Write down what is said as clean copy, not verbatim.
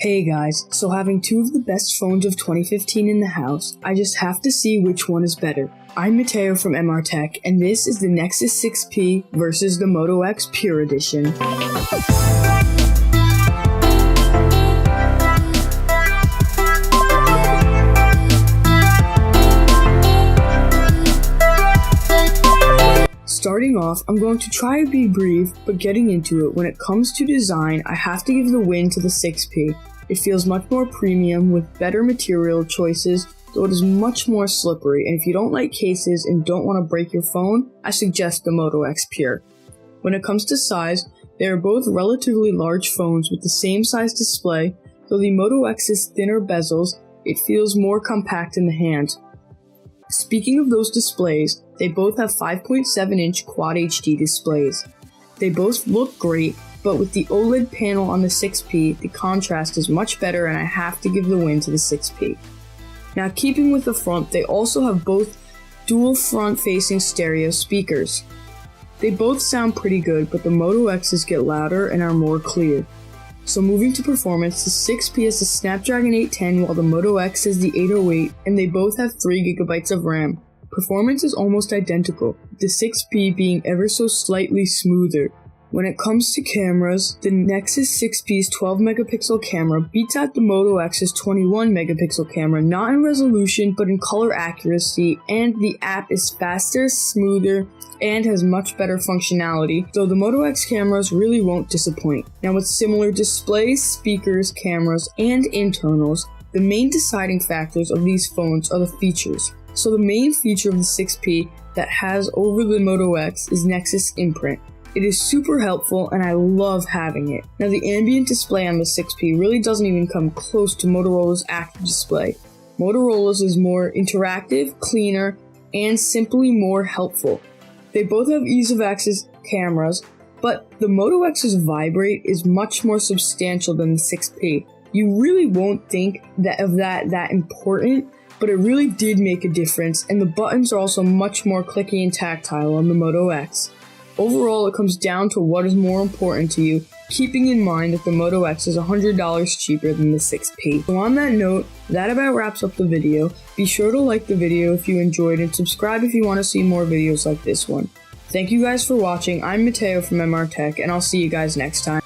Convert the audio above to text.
Hey guys, so having two of the best phones of 2015 in the house, I just have to see which one is better. I'm Mateo from MR Tech, and this is the Nexus 6P versus the Moto X Pure Edition. Starting off, I'm going to try to be brief, but getting into it, when it comes to design, I have to give the win to the 6P. It feels much more premium with better material choices, though it is much more slippery, and if you don't like cases and don't want to break your phone, I suggest the Moto X Pure. When it comes to size, they are both relatively large phones with the same size display, though the Moto X's thinner bezels, it feels more compact in the hand. Speaking of those displays, they both have 5.7-inch Quad HD displays. They both look great, but with the OLED panel on the 6P, the contrast is much better and I have to give the win to the 6P. Now keeping with the front, they also have both dual front-facing stereo speakers. They both sound pretty good, but the Moto X's get louder and are more clear. So moving to performance, the 6P has the Snapdragon 810 while the Moto X has the 808, and they both have 3GB of RAM. Performance is almost identical, the 6P being ever so slightly smoother. When it comes to cameras, the Nexus 6P's 12-megapixel camera beats out the Moto X's 21-megapixel camera, not in resolution but in color accuracy, and the app is faster, smoother, and has much better functionality, though the Moto X cameras really won't disappoint. Now with similar displays, speakers, cameras, and internals, the main deciding factors of these phones are the features. So the main feature of the 6P that has over the Moto X is Nexus Imprint. It is super helpful and I love having it. Now the ambient display on the 6P really doesn't even come close to Motorola's active display. Motorola's is more interactive, cleaner, and simply more helpful. They both have ease of access cameras, but the Moto X's vibrate is much more substantial than the 6P. You really won't think that important, but it really did make a difference, and the buttons are also much more clicky and tactile on the Moto X. Overall, it comes down to what is more important to you, keeping in mind that the Moto X is $100 cheaper than the 6P. So on that note, that about wraps up the video. Be sure to like the video if you enjoyed and subscribe if you want to see more videos like this one. Thank you guys for watching. I'm Mateo from MR Tech, and I'll see you guys next time.